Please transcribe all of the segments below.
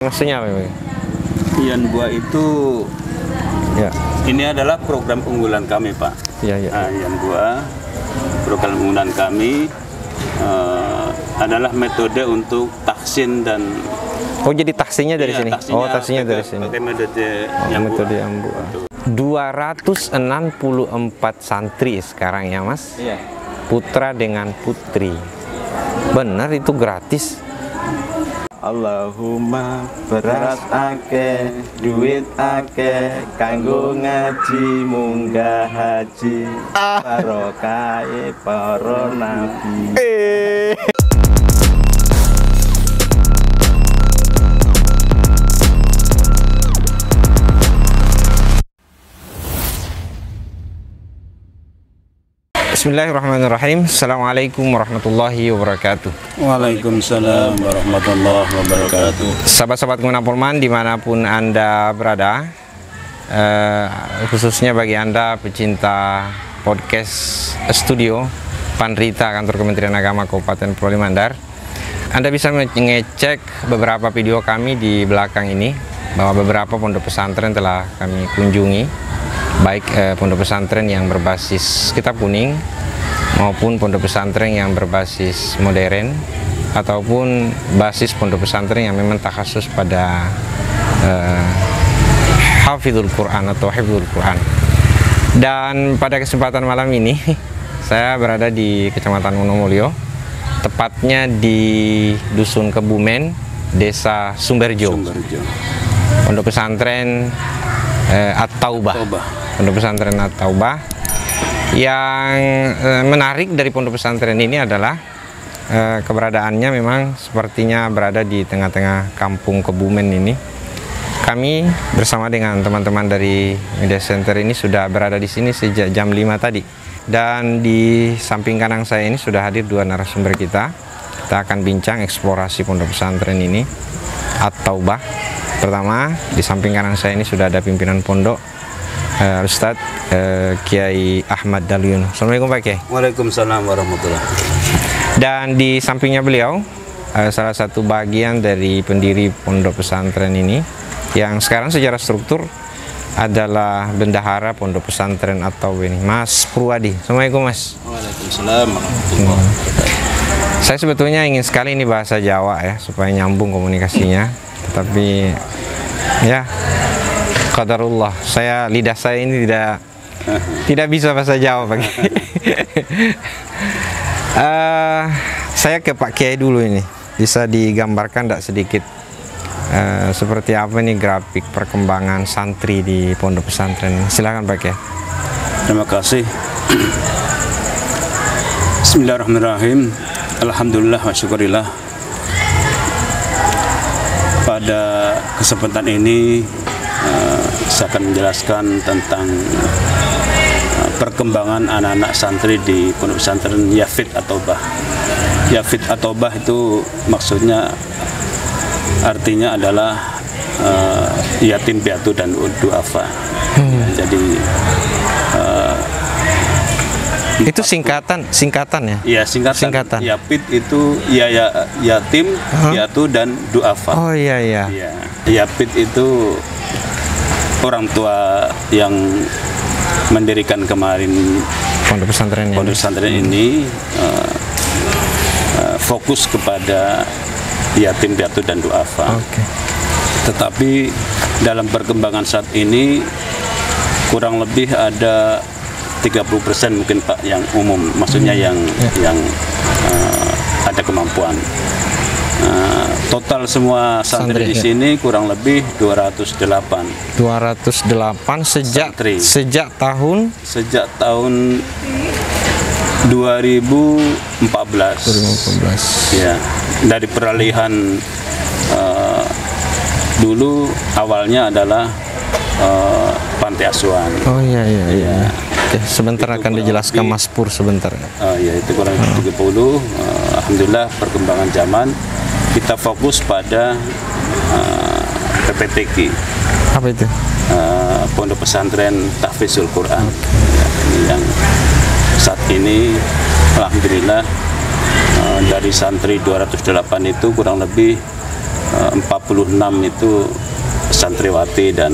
Maksudnya apa? Ian Buah itu Ya. ini adalah program unggulan kami, Pak. Iya, iya. Nah, Ian Buah, program unggulan kami adalah metode untuk taksin dan Oh, jadi taksinya dari sini. Oh, taksinya dari sini. Pakai metode Metode yang buah. 264 santri sekarang ya, Mas. Iya. Putra dengan putri. Benar itu gratis. Allahumma beras ake, duit ake, kanggo ngaji munggah haji, barokai para nabi. Bismillahirrahmanirrahim. Assalamualaikum warahmatullahi wabarakatuh. Waalaikumsalam warahmatullahi wabarakatuh. Sahabat-sahabat Guna Polman dimanapun Anda berada, khususnya bagi Anda pecinta podcast studio Panrita Kantor Kementerian Agama Kabupaten Pulau Mandar, Anda bisa mengecek beberapa video kami di belakang ini, bahwa beberapa pondok pesantren telah kami kunjungi, baik pondok pesantren yang berbasis kitab kuning maupun pondok pesantren yang berbasis modern ataupun basis pondok pesantren yang memang takhasus pada hafizul Quran atau hifdzul Quran. Dan pada kesempatan malam ini saya berada di Kecamatan Wonomulyo, tepatnya di Dusun Kebumen, Desa Sumberjo. Pondok pesantren At-Taubah. Pondok pesantren At-Taubah. Yang menarik dari pondok pesantren ini adalah keberadaannya memang sepertinya berada di tengah-tengah kampung Kebumen ini. Kami bersama dengan teman-teman dari Media Center ini sudah berada di sini sejak jam 5 tadi. Dan di samping kanan saya ini sudah hadir dua narasumber kita. Kita akan bincang eksplorasi pondok pesantren ini, At-Taubah. Pertama, di samping kanan saya ini sudah ada pimpinan pondok, Ustadz Kiai Ahmad Dalyun. Assalamualaikum Pak Kiai. Waalaikumsalam warahmatullahi wabarakatuh. Dan di sampingnya beliau salah satu bagian dari pendiri pondok pesantren ini, yang sekarang secara struktur adalah bendahara pondok pesantren atau ini, Mas Purwadi. Assalamualaikum Mas. Waalaikumsalam warahmatullahi wabarakatuh. Saya sebetulnya ingin sekali ini bahasa Jawa ya, supaya nyambung komunikasinya. Tetapi ya qadarullah, lidah saya ini tidak bisa bahasa Jawa Pak Kiai. Saya ke Pak Kiai dulu ini. Bisa digambarkan tidak sedikit seperti apa nih grafik perkembangan santri di pondok pesantren? Silakan Pak Kiai. Terima kasih. Bismillahirrahmanirrahim. Alhamdulillah wa syukurillah. Pada kesempatan ini saya akan menjelaskan tentang perkembangan anak-anak santri di pondok pesantren Yafid At-Taubah. Yafid At-Taubah itu maksudnya artinya adalah yatim piatu dan duafa. Jadi itu singkatan ya? Ya, singkatan. Yafid itu yatim, piatu dan duafa. Oh iya. Ya, Yafid itu orang tua yang mendirikan kemarin pondok pesantren ini fokus kepada yatim piatu dan duafa. Tetapi dalam perkembangan saat ini kurang lebih ada 30% mungkin Pak yang umum, maksudnya yang ada kemampuan. Total semua santri di sini kurang lebih 208 sejak tahun 2014. Ya, dari peralihan dulu awalnya adalah panti asuhan. Oh iya. Oke, sebentar itu akan dijelaskan Mas Pur sebentar. Ya, itu kurang lebih 30. Alhamdulillah perkembangan zaman kita fokus pada PPTQ. Apa itu? Pondok Pesantren Tahfizul Quran. Ya, ini yang saat ini alhamdulillah dari santri 208 itu kurang lebih 46 itu santriwati dan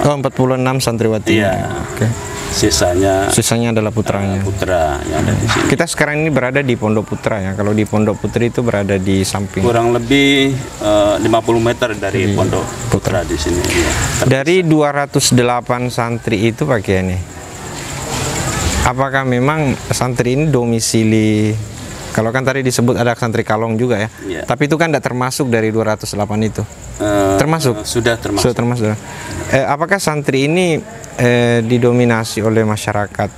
46 santriwati. iya, Oke. sisanya adalah putranya. putra yang ada di sini. Kita sekarang ini berada di Pondok Putra ya. Kalau di Pondok Putri itu berada di samping. Kurang lebih 50 meter dari Pondok Putra di sini. Ya, dari 208 santri itu Pak Kiai nih, apakah memang santri ini domisili, kalau kan tadi disebut ada santri Kalong juga ya, tapi itu kan tidak termasuk dari 208 itu? Termasuk? Sudah termasuk. Apakah santri ini didominasi oleh masyarakat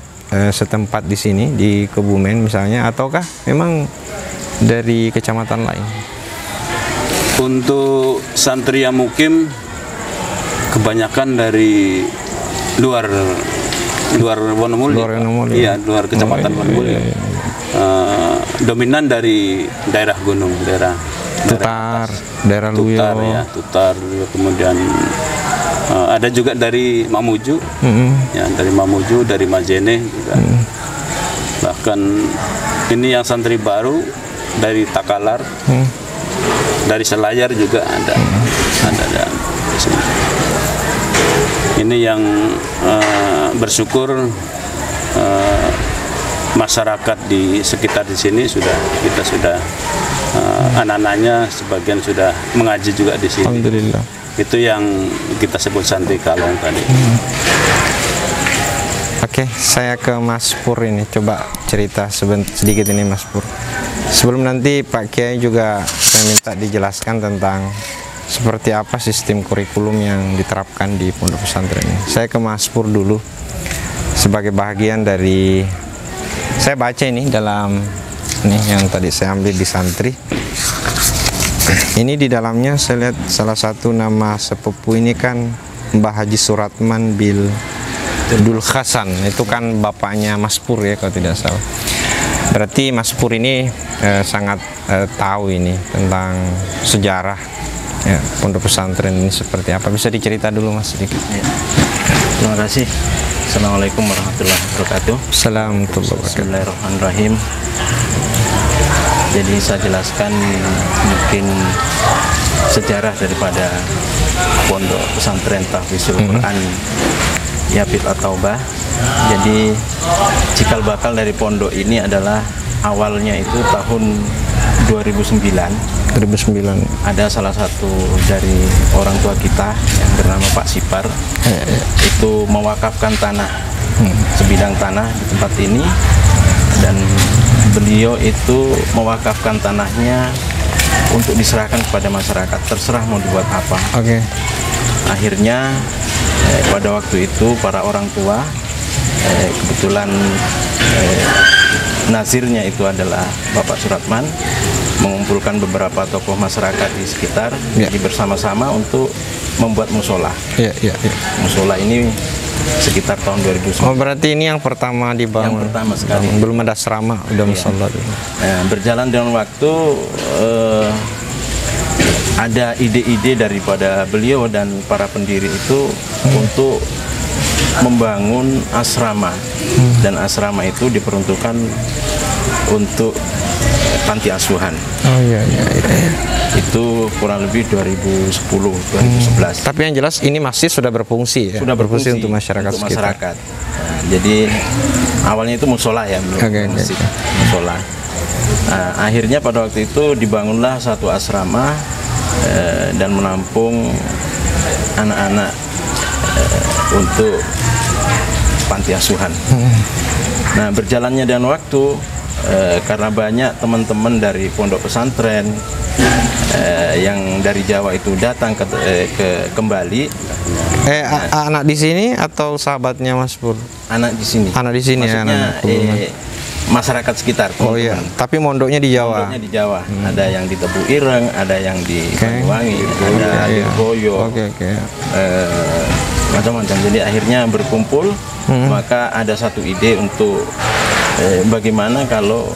setempat di sini, di Kebumen misalnya, ataukah memang dari kecamatan lain? Untuk santri yang mukim kebanyakan dari luar Wonomulyo. Iya, luar kecamatan Wonomulyo. Dominan dari daerah gunung, daerah daerah Luyo. Tutar, kemudian ada juga dari Mamuju, ya, dari Mamuju, dari Majene juga. Bahkan ini yang santri baru dari Takalar, dari Selayar juga ada di sini. Ini yang bersyukur masyarakat di sekitar di sini kita sudah anak-anaknya sebagian sudah mengaji juga di sini. Alhamdulillah. Itu yang kita sebut santri Kalong tadi. Oke, saya ke Mas Pur ini, coba cerita sedikit ini Mas Pur. Sebelum nanti Pak Kiai juga saya minta dijelaskan tentang seperti apa sistem kurikulum yang diterapkan di pondok pesantren ini. Saya ke Mas Pur dulu sebagai bagian dari, saya baca ini dalam ini yang tadi saya ambil di santri. Ini di dalamnya saya lihat salah satu nama sepupu ini kan Mbah Haji Suratman bil Dul Hasan, itu kan bapaknya Mas Pur ya kalau tidak salah. Berarti Mas Pur ini sangat tahu ini tentang sejarah ya, pondok pesantren ini seperti apa. Bisa dicerita dulu Mas sedikit? Ya. Terima kasih. Assalamualaikum warahmatullahi wabarakatuh. Assalamualaikum. Bismillahirrahmanirrahim. Jadi saya jelaskan mungkin sejarah daripada pondok pesantren Tahfizul Quran Yapit At-Taubah. Jadi cikal bakal dari pondok ini adalah awalnya itu tahun 2009. Ada salah satu dari orang tua kita yang bernama Pak Sipar, itu mewakafkan tanah, sebidang tanah di tempat ini, dan beliau itu mewakafkan tanahnya untuk diserahkan kepada masyarakat, terserah mau dibuat apa. Akhirnya pada waktu itu para orang tua, kebetulan nazirnya itu adalah Bapak Suratman, mengumpulkan beberapa tokoh masyarakat di sekitar, jadi bersama-sama untuk membuat musola. Musola ini sekitar tahun 2009. Oh, berarti ini yang pertama dibangun. Yang pertama sekali. Belum ada asrama, udah musola dulu. Berjalan dengan waktu, ada ide-ide daripada beliau dan para pendiri itu untuk membangun asrama, dan asrama itu diperuntukkan untuk panti asuhan. Itu kurang lebih 2010-2011. Tapi yang jelas ini masih sudah berfungsi ya? Sudah berfungsi untuk masyarakat sekitar. Nah, jadi awalnya itu musola ya, belum musola. Nah, akhirnya pada waktu itu dibangunlah satu asrama dan menampung anak-anak untuk panti asuhan. Nah, berjalannya dengan waktu, karena banyak teman-teman dari pondok pesantren yang dari Jawa itu datang kembali. Anak di sini atau sahabatnya Mas Pur? Anak di sini. Anak di sini. Maksudnya, masyarakat sekitar. Oh iya, tapi mondoknya di Jawa. Mondoknya di Jawa. Ada yang di Tebu Ireng, ada yang di Banyuwangi, ada di Boyo. Macam-macam. Jadi akhirnya berkumpul, maka ada satu ide untuk bagaimana kalau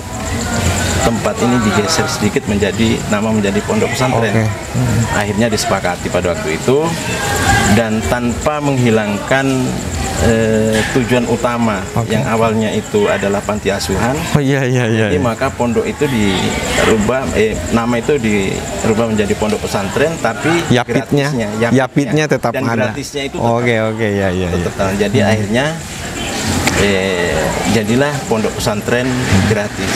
tempat ini digeser sedikit menjadi pondok pesantren. Akhirnya disepakati pada waktu itu, dan tanpa menghilangkan tujuan utama yang awalnya itu adalah panti asuhan. Oh iya. Jadi maka pondok itu dirubah, nama itu dirubah menjadi pondok pesantren, tapi yapitnya tetap dan ada. Gratisnya itu Oke ya. tetap. Jadi akhirnya jadilah pondok pesantren gratis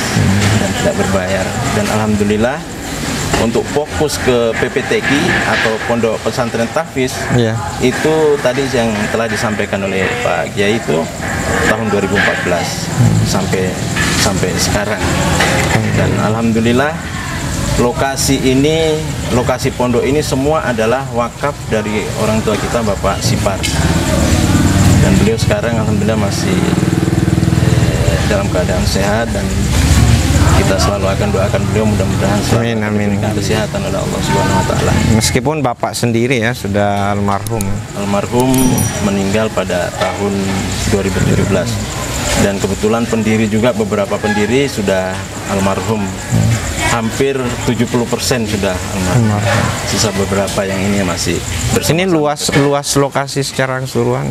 dan tidak berbayar. Dan alhamdulillah untuk fokus ke PPTQ atau Pondok Pesantren Tahfiz, itu tadi yang telah disampaikan oleh Pak Kiai itu tahun 2014 sampai sekarang. Dan alhamdulillah lokasi pondok ini semua adalah wakaf dari orang tua kita, Bapak Sipar. Dan beliau sekarang alhamdulillah masih dalam keadaan sehat, dan kita selalu akan doakan beliau mudah-mudahan selalu diberikan kesehatan oleh Allah Subhanahu wa taala. Meskipun Bapak sendiri ya sudah almarhum. Almarhum meninggal pada tahun 2017. Dan kebetulan pendiri juga, beberapa pendiri sudah almarhum. Hampir 70% sudah almarhum. Sisa beberapa yang ini masih bersama. Ini luas lokasi secara keseluruhan.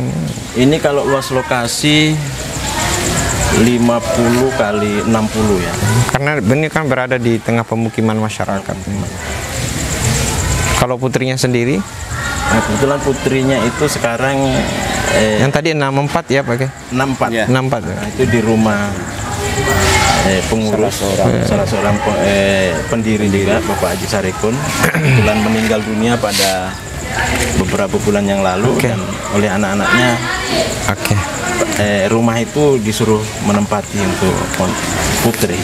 Ini kalau luas lokasi 50 kali 60 ya. Karena ini kan berada di tengah pemukiman masyarakat. Kalau putrinya sendiri? Nah, kebetulan putrinya itu sekarang yang tadi 64 ya Pak? 64. Ya. 64. Nah, itu di rumah pengurus salah seorang pendiri juga, Bapak Haji Sarikun. Kebetulan meninggal dunia pada beberapa bulan yang lalu, dan oleh anak-anaknya rumah itu disuruh menempati untuk putri.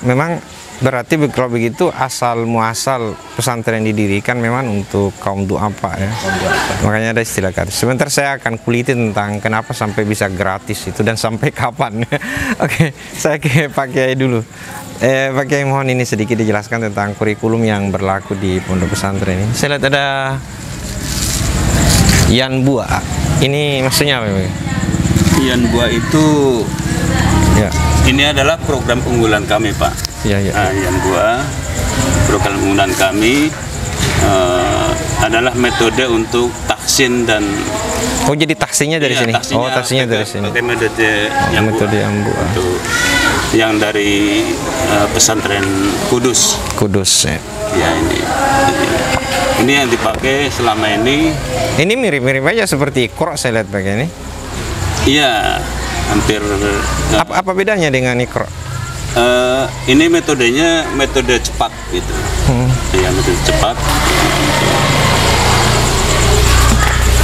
Memang berarti kalau begitu asal muasal pesantren didirikan memang untuk kaum duafa ya. Makanya ada istilah gratis. Sebentar saya akan kuliti tentang kenapa sampai bisa gratis itu dan sampai kapan. Oke, saya ke Pak Kiai dulu. Pak Kiai, mohon ini sedikit dijelaskan tentang kurikulum yang berlaku di pondok pesantren ini. Saya lihat ada Yanbua. Ini maksudnya apa? Yanbua itu ini adalah program unggulan kami, Pak. Yanbua, program unggulan kami adalah metode untuk taksin dan jadi taksinya dari sini. Taksinya dari sini. Pakai metode Yanbua. Yang dari pesantren Kudus. Ya. Ya, ini yang dipakai selama ini. Ini mirip-mirip aja seperti Iqra, saya lihat pakai ini. Iya, hampir. Apa bedanya dengan Iqra? Ini metodenya metode cepat gitu. Ya, metode cepat.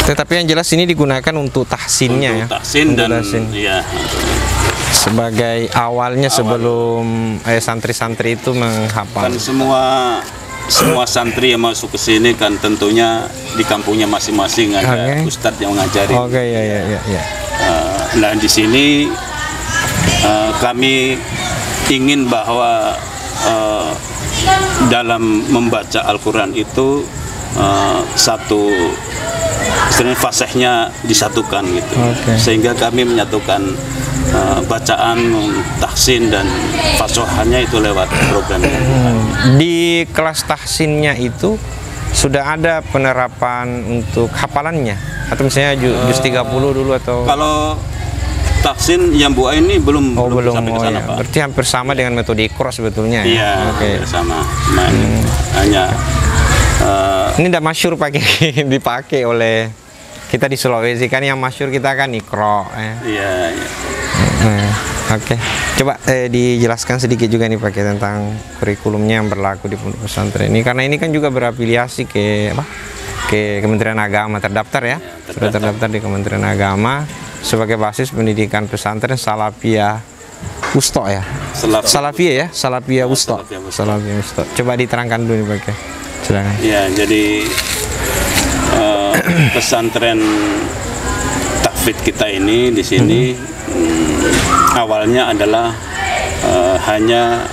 Tetapi yang jelas ini digunakan untuk tahsinnya, untuk tahsin dan ya. Sebagai awalnya sebelum santri-santri itu menghafal. Kan semua santri yang masuk ke sini kan tentunya di kampungnya masing-masing ada ustadz yang mengajari. Ya. Nah, di sini kami ingin bahwa dalam membaca Al-Quran itu satu istilahnya fasihnya disatukan gitu. Sehingga kami menyatukan bacaan, tahsin dan fasohannya itu lewat program ini. Di kelas tahsinnya itu sudah ada penerapan untuk hafalannya atau misalnya juz 30 dulu atau? Kalau tahsin Yanbua ini belum sampai ke sana, Pak. Berarti hampir sama dengan metode Iqra sebetulnya. Iya, sama. Hanya ini tidak masyhur dipakai oleh kita di Sulawesi, kan yang masyhur kita kan Iqra. Iya. Coba dijelaskan sedikit juga nih Pak tentang kurikulumnya yang berlaku di pondok pesantren ini, karena ini kan juga berafiliasi ke Kementerian Agama, terdaftar ya, sudah terdaftar di Kementerian Agama sebagai basis pendidikan pesantren Salafiyah Wusta ya. Salafiyah Wusta. Coba diterangkan dulu nih Pak. Silakan. Ya, jadi pesantren tahfidz kita ini di sini awalnya adalah hanya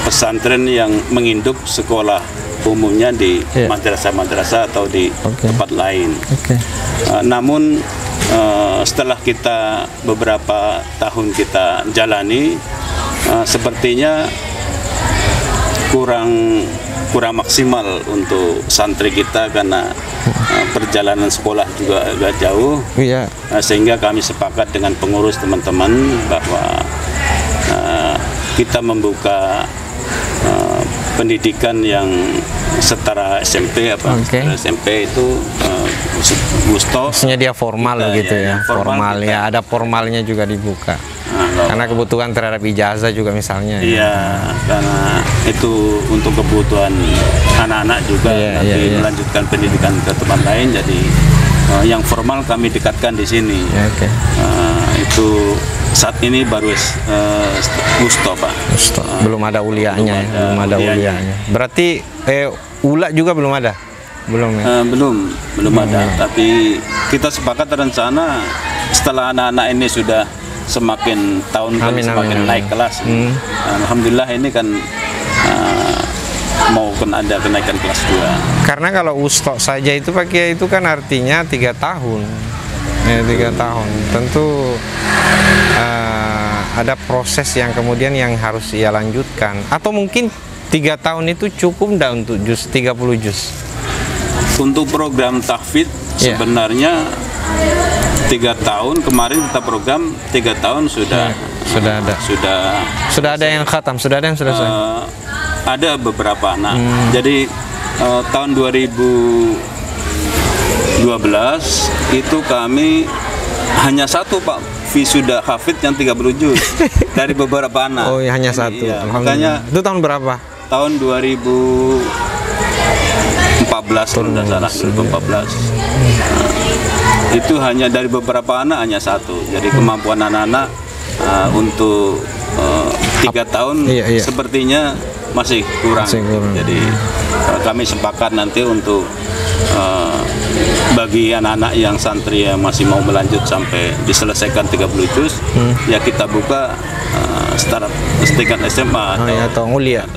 pesantren yang menginduk sekolah umumnya di madrasah-madrasah atau di tempat lain. Namun setelah kita beberapa tahun kita jalani, sepertinya kurang kurang maksimal untuk santri kita karena perjalanan sekolah juga agak jauh. Iya. Sehingga kami sepakat dengan pengurus teman-teman bahwa kita membuka pendidikan yang setara SMP SMP itu gusto. Maksudnya dia formal kita, gitu ya. Formal kita, ya, ada formalnya juga dibuka. Karena kebutuhan terhadap ijazah juga misalnya. Iya, karena itu untuk kebutuhan anak-anak juga nanti melanjutkan pendidikan ke tempat lain. Jadi yang formal kami dekatkan di sini. Itu saat ini baru gusto, Pak. Gusto. Belum ada ulianya, belum ada ulianya. Berarti ula juga belum ada. Belum ya? Belum ada. Tapi kita sepakat rencana setelah anak-anak ini sudah semakin tahun semakin naik kelas. Alhamdulillah ini kan mau ada kenaikan kelas 2. Karena kalau ustok saja itu Pak Kiai itu kan artinya 3 tahun. Ya, 3 tahun. Tentu ada proses yang kemudian yang harus ia lanjutkan. Atau mungkin 3 tahun itu cukup enggak untuk juz 30 juz? Untuk program tahfidz sebenarnya 3 tahun, kemarin kita program 3 tahun sudah ada yang khatam, sudah ada yang selesai. Ada beberapa anak. Jadi tahun 2012 itu kami hanya satu Pak wisuda hafidz yang 30 juz dari beberapa anak. Oh, ya, hanya satu. Iya, makanya itu tahun berapa? Tahun 2014 kalau tidak salah, 2014. Itu hanya dari beberapa anak hanya satu. Jadi kemampuan anak-anak untuk 3 tahun sepertinya masih kurang. Jadi kami sepakat nanti untuk bagi anak-anak yang santri yang masih mau melanjut sampai diselesaikan 30 juz, ya kita buka setingkat SMA atau ulia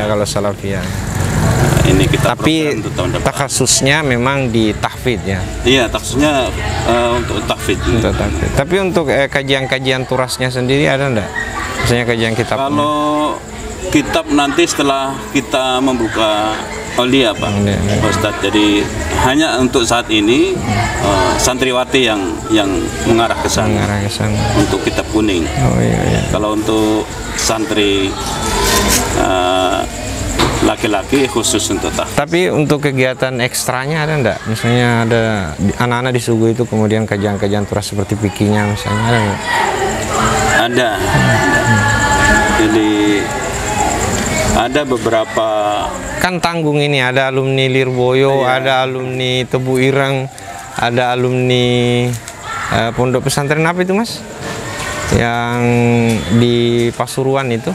kalau salafiyah. Ini kita tapi takhasusnya memang di tahfidz ya. Iya, takhasusnya untuk tahfidz. Tapi untuk kajian-kajian turasnya sendiri ada enggak? Misalnya kajian kitab. Kalau kitab nanti setelah kita membuka aulia Pak Ustadz. Jadi hanya untuk saat ini santriwati yang mengarah ke sana. Untuk kitab kuning. Kalau untuk santri laki-laki khusus untuk tahfidz. Tapi untuk kegiatan ekstranya ada enggak? Misalnya ada anak-anak di Sugu itu kemudian kajian-kajian turas seperti pikinya misalnya ada enggak? Ada. Jadi ada beberapa kan tanggung ini, ada alumni Lirboyo, ada alumni Tebu Ireng, ada alumni Pondok Pesantren apa itu Mas? Yang di Pasuruan itu.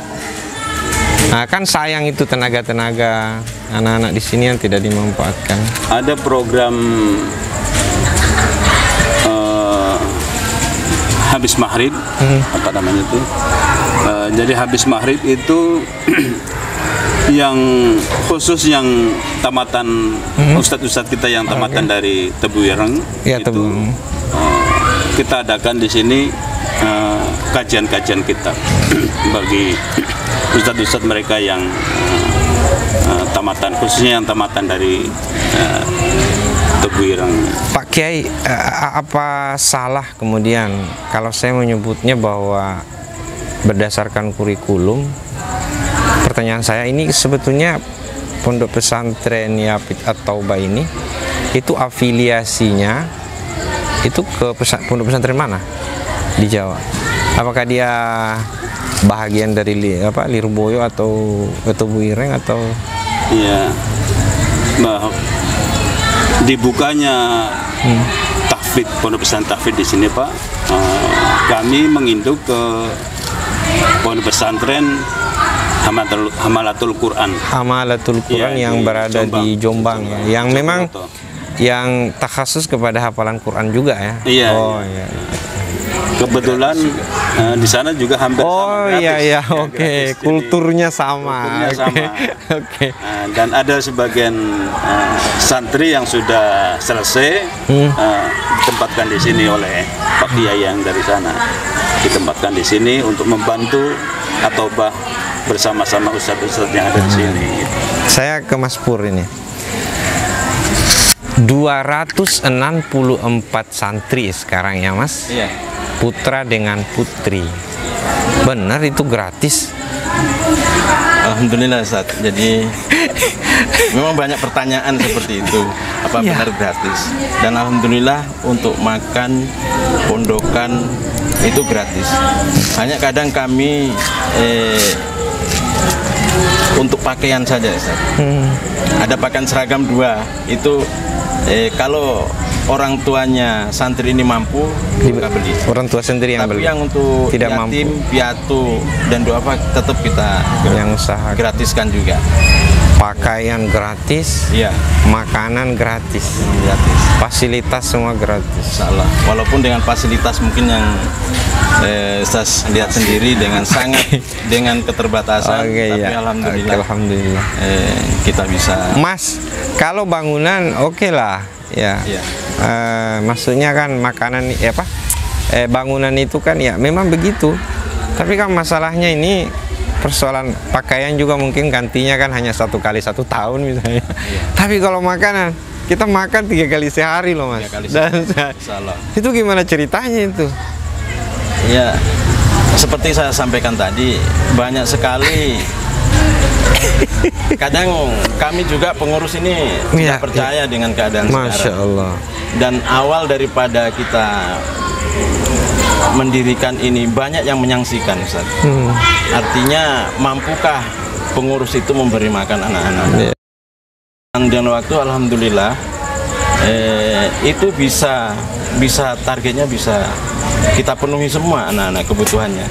Nah, kan sayang itu tenaga-tenaga anak-anak di sini yang tidak dimanfaatkan. Ada program habis maghrib, apa namanya itu? Jadi habis maghrib itu yang khusus yang tamatan ustadz-ustadz kita yang tamatan dari Tebu Ireng itu kita adakan di sini kajian-kajian kitab bagi ustadz-ustadz mereka yang tamatan, khususnya yang tamatan dari Tebu Ireng. Pak Kiai, apa salah kemudian kalau saya menyebutnya bahwa berdasarkan kurikulum? Pertanyaan saya ini sebetulnya Pondok Pesantren Yapit At-Taubah ini itu afiliasinya itu ke pondok pesantren mana di Jawa? Apakah dia bahagian dari Lirboyo atau Tebu Ireng atau? Iya, dibukanya tahfidz, pondok pesantren tahfidz di sini Pak, kami menginduk ke pondok pesantren Hamalatul Quran. Hamalatul Quran yang berada di Jombang ya, yang memang yang takhasus kepada hafalan Quran juga ya. Iya. Oh iya. Kebetulan di sana juga hampir sama. Iya, oke. Kulturnya sama. Oke. Dan ada sebagian santri yang sudah selesai ditempatkan di sini oleh Pak Kiai yang dari sana. Ditempatkan di sini untuk membantu At-Taubah bersama-sama ustadz-ustadz yang ada di sini. Saya ke Mas Pur ini. 264 santri sekarang ya Mas. Iya. Putra dengan putri. Benar itu gratis? Alhamdulillah Ustaz. Jadi memang banyak pertanyaan seperti itu. Apa Iya. benar gratis? Dan alhamdulillah untuk makan pondokan itu gratis. Hanya kadang kami untuk pakaian saja Ustaz. Ada pakaian seragam 2 itu kalau orang tuanya santri ini mampu kita beli. Orang tua sendiri yang Tapi beli. yang untuk Tidak yatim, mampu. piatu dan duafa tetap kita Yang usaha. gratiskan juga. Pakaian gratis, Iya, makanan gratis, gratis. fasilitas semua gratis. Insya Allah. Walaupun dengan fasilitas mungkin yang saya lihat sendiri dengan sangat dengan keterbatasan, Oke, tapi ya. alhamdulillah, Oke, alhamdulillah. kita bisa. Mas, kalau bangunan oke lah, ya. Iya. Maksudnya kan makanan apa? Bangunan itu kan ya memang begitu. Tapi kan masalahnya ini persoalan pakaian juga mungkin gantinya kan hanya 1 kali 1 tahun misalnya. Iya. Tapi kalau makanan kita makan 3 kali sehari loh Mas. 3 kali Dan Insya Allah. itu gimana ceritanya itu? Ya, seperti saya sampaikan tadi, banyak sekali. Kadang kami juga pengurus ini Iya, tidak percaya dengan keadaan Masya sekarang. Allah. Dan awal daripada kita mendirikan ini banyak yang menyaksikan, Ustaz. Artinya mampukah pengurus itu memberi makan anak-anak? Iya. Dan waktu alhamdulillah itu bisa targetnya bisa kita penuhi semua anak-anak kebutuhannya.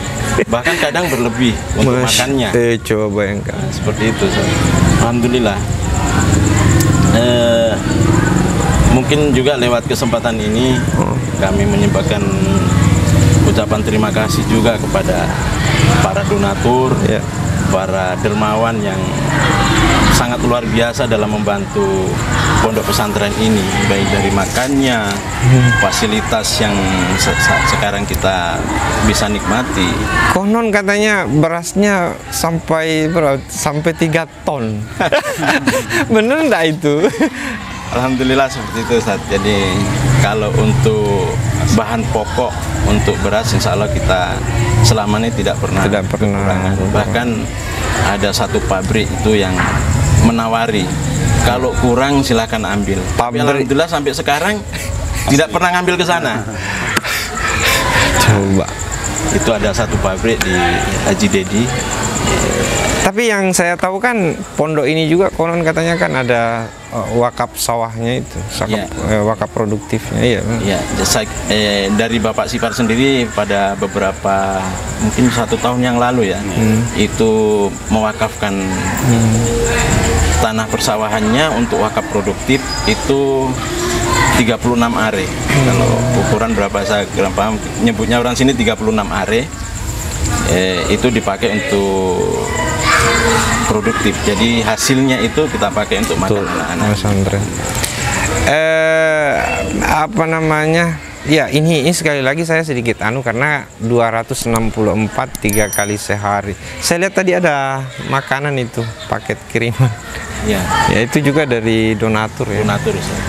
Bahkan kadang berlebih untuk makannya. Coba bayangkan. Seperti itu, Ustaz. Alhamdulillah. Mungkin juga lewat kesempatan ini kami menyampaikan ucapan terima kasih juga kepada para donatur, Ya. para dermawan yang sangat luar biasa dalam membantu pondok pesantren ini, baik dari makannya, fasilitas yang sekarang kita bisa nikmati. Konon katanya berasnya sampai 3 ton. Bener enggak itu? Alhamdulillah seperti itu, Ustaz. Jadi kalau untuk bahan pokok untuk beras, insya Allah kita selama ini tidak pernah kekurangan. Bahkan ada satu pabrik itu yang menawari kalau kurang silakan ambil. Tapi alhamdulillah sampai sekarang tidak pernah ngambil ke sana. Coba. Itu ada satu pabrik di Haji Dedi. Tapi yang saya tahu kan pondok ini juga konon katanya kan ada wakaf sawahnya itu, wakaf produktifnya. Iya. Ya, dari Bapak Sipar sendiri pada beberapa mungkin 1 tahun yang lalu ya, itu mewakafkan tanah persawahannya untuk wakaf produktif itu 36 are. Kalau ukuran berapa saya kurang paham, nyebutnya orang sini 36 are. Itu dipakai untuk produktif. Jadi hasilnya itu kita pakai untuk makan anak-anak. Pesantren. Apa namanya? Ya, ini sekali lagi saya sedikit karena 264 3 kali sehari. Saya lihat tadi ada makanan itu, paket kiriman. Ya. Ya, itu juga dari donatur ya. Donatur, Ustaz.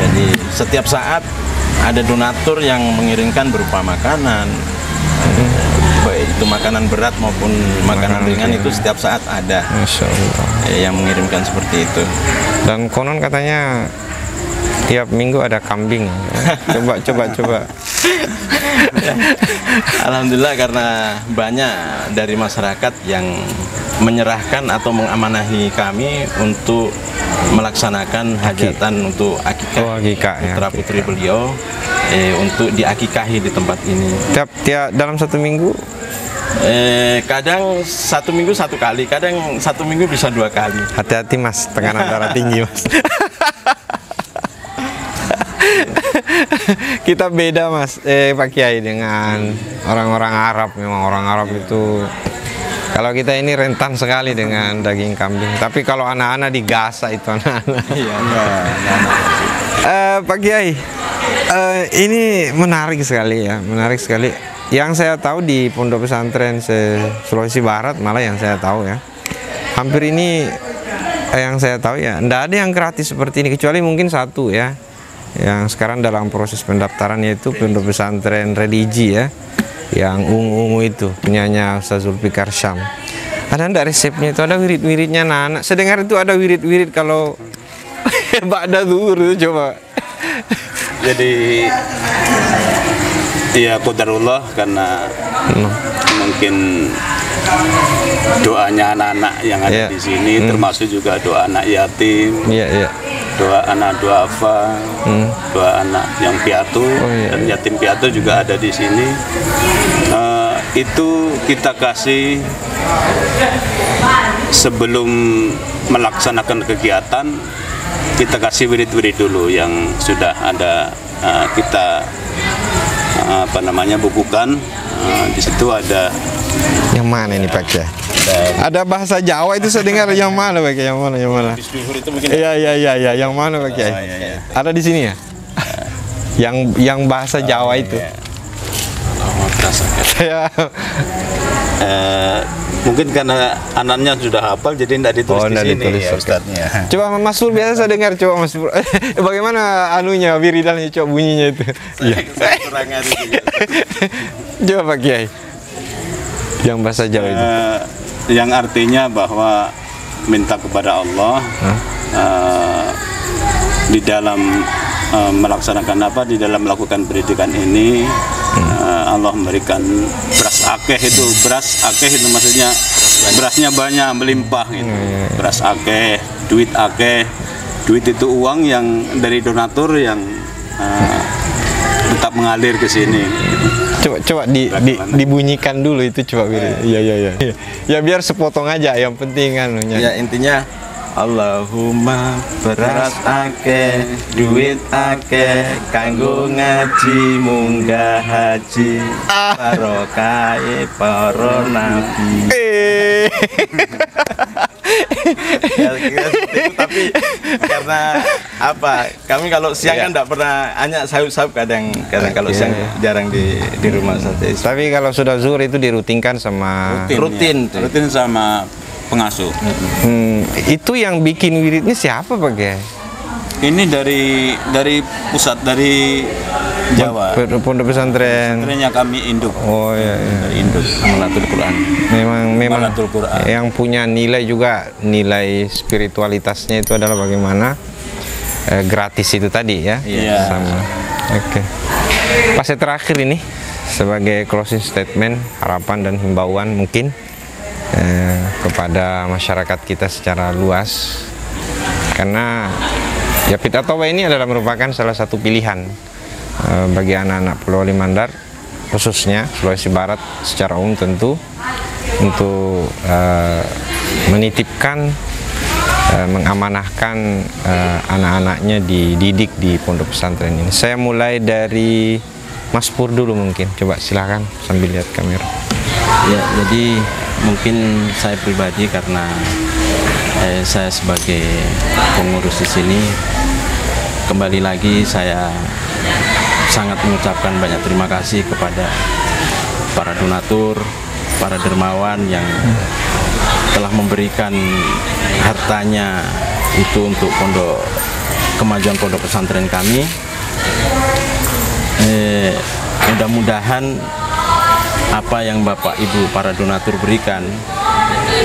Jadi setiap saat ada donatur yang mengirimkan berupa makanan. Baik itu makanan berat maupun makanan ringan itu setiap saat ada. Masya Allah. Yang mengirimkan seperti itu. Dan konon katanya tiap minggu ada kambing. Coba. Alhamdulillah karena banyak dari masyarakat yang menyerahkan atau mengamanahi kami untuk melaksanakan hajatan untuk akikah putra putri beliau untuk diakikahi di tempat ini. Tiap dalam 1 minggu? Kadang 1 minggu 1 kali, kadang 1 minggu bisa 2 kali. Hati-hati Mas, tekanan darah tinggi Mas. Kita beda Mas, Pak Kiai dengan orang-orang Arab. Memang orang Arab itu kalau kita ini rentan sekali dengan daging kambing. Tapi kalau anak-anak digasa itu anak-anak. Iya, Pak Kiai, ini menarik sekali ya, menarik sekali. yang saya tahu di pondok pesantren Sulawesi Barat malah yang saya tahu ya, hampir ini yang saya tahu ya, ndak ada yang gratis seperti ini kecuali mungkin satu ya, yang sekarang dalam proses pendaftaran yaitu pondok pesantren religi ya, yang ungu-ungu itu punyanya Ustaz Zulfikar Syam. Ada ndak resepnya itu, ada wirid-wiridnya anak. Saya dengar itu ada wirid-wirid kalau ba'da zuhur itu coba. Jadi ya qadarullah, karena mungkin doanya anak-anak yang ada di sini, termasuk juga doa anak yatim, doa anak duafa, doa anak yang piatu dan yatim piatu juga ada di sini. Itu kita kasih sebelum melaksanakan kegiatan, kita kasih wirid-wirid dulu yang sudah ada, kita bukukan. Di situ ada yang mana ini Pak ya? Ada bahasa Jawa itu saya dengar, yang mana Pak? Yang mana? Iya, yang mana Pak ya? Ada di sini ya? Yang bahasa Jawa itu. Saya mungkin karena anaknya sudah hafal jadi tidak ditulis di sini ya Ustadznya. Coba Mas Pur, biasa saya dengar, coba Mas Pur. Bagaimana anunya, wiridannya, coba bunyinya itu. Saya kurang ngerti. Coba Pak Kiai. Yang bahasa Jawa itu. Yang artinya bahwa minta kepada Allah di dalam melaksanakan di dalam melakukan pendidikan ini, Allah memberikan beras akeh itu. Beras akeh itu maksudnya berasnya banyak, melimpah gitu. Beras akeh, duit akeh. Duit itu uang yang dari donatur yang tetap mengalir ke sini. Coba dibunyikan dulu itu, coba. Iya. Ya biar sepotong aja, yang penting anunya. Ya intinya Allahumma beras akeh, duit akeh, kanggo ngaji munggah haji, barokai para nabi. Ya, kira seperti itu, tapi karena kami kalau siang kan tidak pernah, hanya sayup-sayup kadang kalau siang jarang di rumah saja. Tapi kalau sudah zuhur itu dirutinkan sama rutin sama pengasuh. Itu yang bikin wiridnya siapa Pak ya? Ini dari pusat, dari Jawa. Pondok pesantren. Pesantrennya kami induk. Oh iya. Dari induk Malatul Quran. Memang Malatul Quran. Yang punya nilai juga, nilai spiritualitasnya itu adalah bagaimana gratis itu tadi ya. Iya. Sama. Oke. Fase terakhir ini sebagai closing statement, harapan dan himbauan mungkin kepada masyarakat kita secara luas, karena Yapit At-Taubah ini adalah merupakan salah satu pilihan bagi anak-anak Pulau Limandar, khususnya Sulawesi Barat secara umum tentu, untuk menitipkan, mengamanahkan anak-anaknya dididik di pondok pesantren ini. Saya mulai dari Mas Pur dulu mungkin, coba silakan sambil lihat kamera. Ya, jadi mungkin saya pribadi, karena saya sebagai pengurus di sini, kembali lagi saya sangat mengucapkan banyak terima kasih kepada para donatur, para dermawan yang telah memberikan hartanya itu untuk kemajuan pondok pesantren kami. Mudah-mudahan apa yang Bapak Ibu para donatur berikan,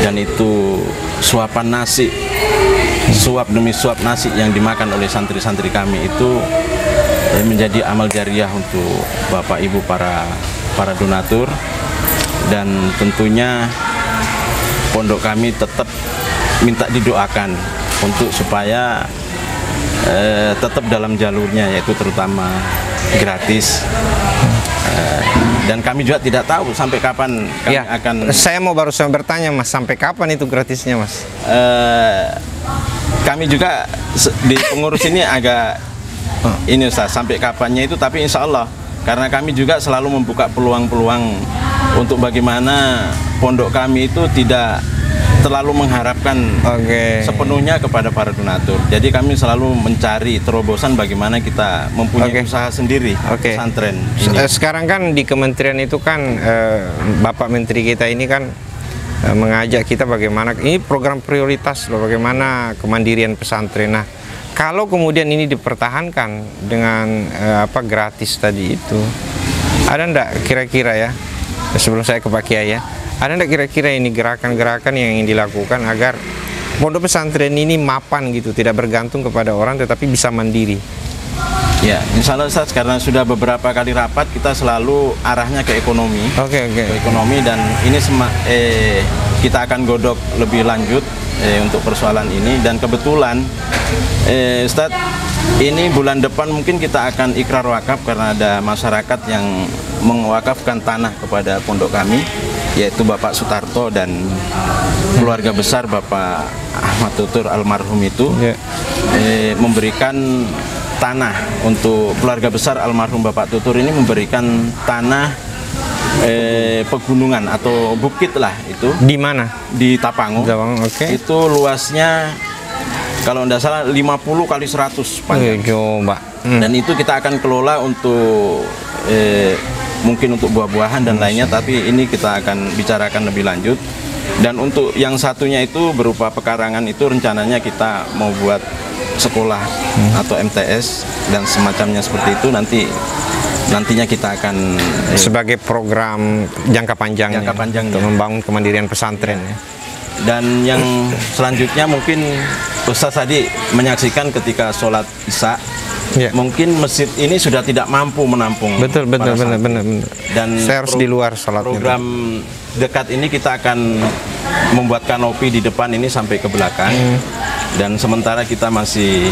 dan itu suapan nasi, suap demi suap nasi yang dimakan oleh santri-santri kami, itu menjadi amal jariah untuk Bapak Ibu para donatur. Dan tentunya pondok kami tetap minta didoakan untuk supaya tetap dalam jalurnya, yaitu terutama gratis. Dan kami juga tidak tahu sampai kapan kami akan. Saya mau barusan bertanya Mas, sampai kapan itu gratisnya Mas? Kami juga di pengurus ini agak ini Ustaz, sampai kapannya itu, tapi insya Allah, karena kami juga selalu membuka peluang-peluang untuk bagaimana pondok kami itu tidak terlalu mengharapkan sepenuhnya kepada para donatur. Jadi kami selalu mencari terobosan bagaimana kita mempunyai usaha sendiri pesantren ini. Sekarang kan di kementerian itu kan Bapak Menteri kita ini kan mengajak kita bagaimana ini program prioritas loh, bagaimana kemandirian pesantren. Nah, kalau kemudian ini dipertahankan dengan gratis tadi itu, ada ndak kira-kira ya, sebelum saya ke Pak Kiai ya, ada ndak kira-kira ini gerakan-gerakan yang ingin dilakukan agar pondok pesantren ini mapan gitu, tidak bergantung kepada orang tetapi bisa mandiri? Ya, insya Allah Ustaz, karena sudah beberapa kali rapat kita selalu arahnya ke ekonomi, ke ekonomi, dan ini kita akan godok lebih lanjut untuk persoalan ini. Dan kebetulan Ustaz, ini bulan depan mungkin kita akan ikrar wakaf karena ada masyarakat yang mewakafkan tanah kepada pondok kami, yaitu Bapak Sutarto dan keluarga besar Bapak Ahmad Tutur almarhum itu, memberikan tanah untuk keluarga besar almarhum Bapak Tutur ini, memberikan tanah pegunungan atau bukit lah itu. Di mana? Di Tapango. Itu luasnya kalau tidak salah 50 kali 100 panjang. Dan itu kita akan kelola untuk mungkin untuk buah-buahan dan lainnya, tapi ini kita akan bicarakan lebih lanjut. Dan untuk yang satunya itu berupa pekarangan, itu rencananya kita mau buat sekolah atau MTS dan semacamnya seperti itu, nantinya kita akan sebagai program jangka panjang untuk membangun kemandirian pesantren ya. Dan yang selanjutnya mungkin Ustaz tadi menyaksikan ketika sholat Isya, mungkin masjid ini sudah tidak mampu menampung. Betul. Dan saya harus di luar sholatnya. Program dekat ini kita akan membuat kanopi di depan ini sampai ke belakang. Dan sementara kita masih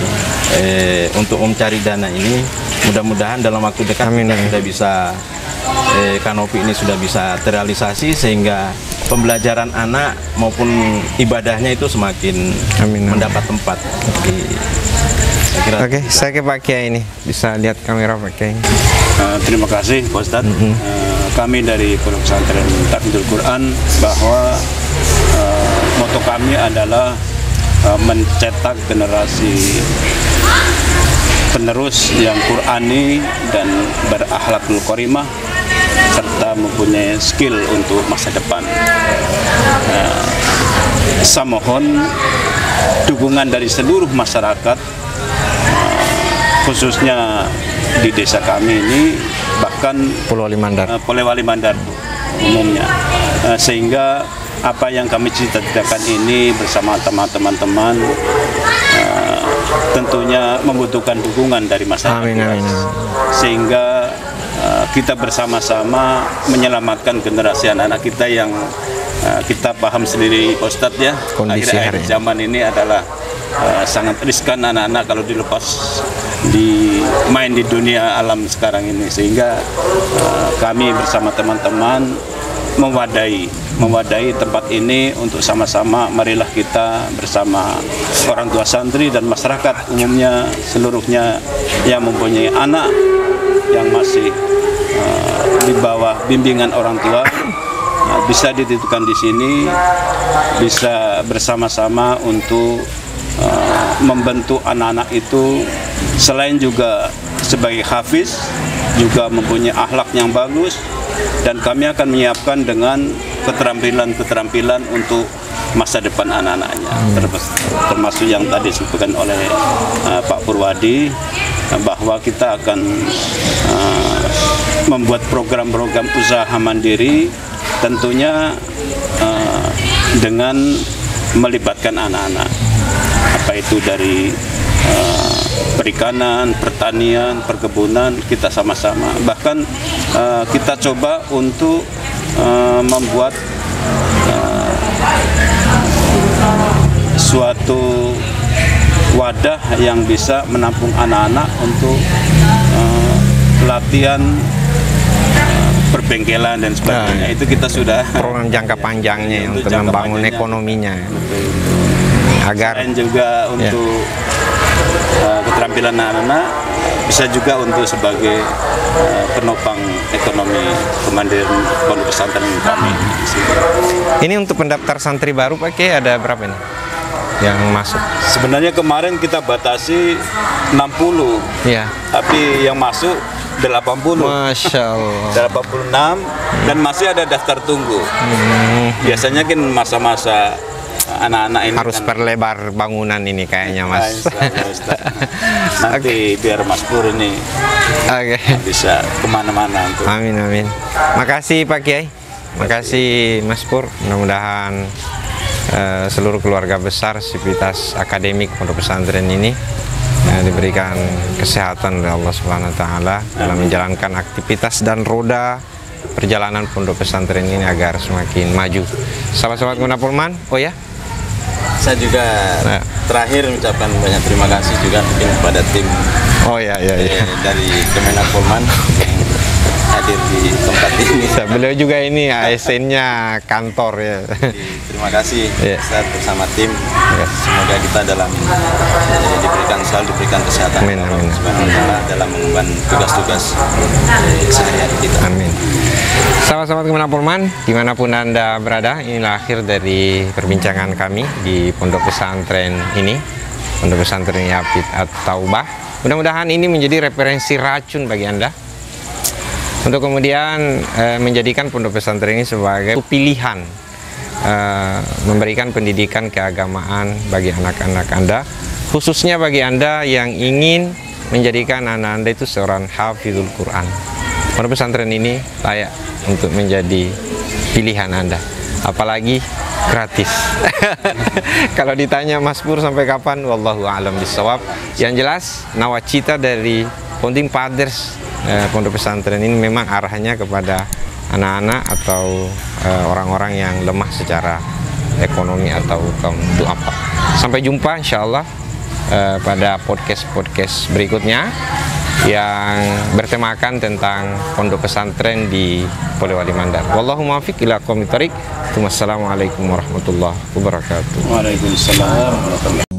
untuk mencari dana ini, mudah-mudahan dalam waktu dekat kita sudah bisa kanopi ini sudah bisa terrealisasi, sehingga pembelajaran anak maupun ibadahnya itu semakin mendapat tempat. Saya ke Pak Kiai ini, bisa lihat kamera Pak Kiai. Terima kasih Pak Ustadz. Kami dari Pondok Pesantren Tahfidzul Quran, bahwa moto kami adalah mencetak generasi penerus yang Qurani dan berakhlakul karimah serta mempunyai skill untuk masa depan. Saya mohon dukungan dari seluruh masyarakat, khususnya di desa kami ini, bahkan Polewali Mandar umumnya, sehingga apa yang kami cita-citakan ini bersama teman-teman tentunya membutuhkan dukungan dari masyarakat, sehingga kita bersama-sama menyelamatkan generasi anak-anak kita yang kita paham sendiri Pak Ustadz ya, akhir-akhir zaman ini adalah sangat riskan anak-anak kalau dilepas main di dunia alam sekarang ini, sehingga kami bersama teman-teman mewadahi tempat ini untuk sama-sama marilah kita bersama orang tua santri dan masyarakat umumnya seluruhnya yang mempunyai anak yang masih di bawah bimbingan orang tua, bisa dititipkan di sini, bisa bersama-sama untuk membentuk anak-anak itu, selain juga sebagai hafiz juga mempunyai akhlak yang bagus, dan kami akan menyiapkan dengan keterampilan-keterampilan untuk masa depan anak-anaknya, termasuk yang tadi disebutkan oleh Pak Purwadi, bahwa kita akan membuat program-program usaha mandiri, tentunya dengan melibatkan anak-anak, apa itu dari perikanan, pertanian, perkebunan, kita sama-sama. Bahkan kita coba untuk membuat suatu wadah yang bisa menampung anak-anak untuk latihan perbengkelan dan sebagainya. Itu kita sudah program jangka panjangnya untuk membangun ekonominya. Agar juga untuk keterampilan mengambil anak-anak, bisa juga untuk sebagai penopang ekonomi kemandirian pondok pesantren kami. Ini untuk pendaftar santri baru Pak Kiai ada berapa nih yang masuk? Sebenarnya kemarin kita batasi 60, ya, tapi yang masuk 80. Masya Allah. 86 dan masih ada daftar tunggu. Biasanya kan masa-masa anak-anak ini harus kan perlebar bangunan ini kayaknya Mas. Nanti biar Mas Pur ini bisa kemana-mana. Amin amin. Makasih Pak Kiai. Makasih Mas Pur. Mudah-mudahan seluruh keluarga besar Sivitas Akademik Pondok Pesantren ini diberikan kesehatan oleh Allah Subhanahu wa taala dalam menjalankan aktivitas dan roda perjalanan pondok pesantren ini agar semakin maju. Sahabat-sahabat Guna Pulman, oh ya? Saya juga terakhir mengucapkan banyak terima kasih juga mungkin kepada tim dari Kemenak Pulman yang hadir di tempat ini. Beliau juga ini ASN-nya kantor ya. Terima kasih Ustaz bersama tim. Semoga kita selalu diberikan kesehatan dalam mengemban tugas-tugas sehari-hari kita. Amin. Sahabat-sahabat Kemenak Pulman, dimanapun Anda berada, inilah akhir dari perbincangan kami di pondok pesantren ini, pondok pesantren Yapit At-Taubah. Mudah-mudahan ini menjadi referensi racun bagi Anda untuk kemudian menjadikan pondok pesantren ini sebagai pilihan memberikan pendidikan keagamaan bagi anak-anak Anda, khususnya bagi Anda yang ingin menjadikan anak Anda itu seorang hafizul Quran. Pondok pesantren ini layak untuk menjadi pilihan Anda, apalagi gratis. Kalau ditanya Mas Pur sampai kapan, wallahu a'lam bishawab. Yang jelas nawacita dari Founding Fathers pondok pesantren ini memang arahnya kepada anak-anak atau orang-orang yang lemah secara ekonomi atau kaum du'afa. Sampai jumpa insyaallah pada podcast berikutnya yang bertemakan tentang pondok pesantren di Polewali Mandar. Wallahu muwaffiq ila aqwamit thoriq. Wassalamualaikum warahmatullahi wabarakatuh. Waalaikumsalam warahmatullahi wabarakatuh.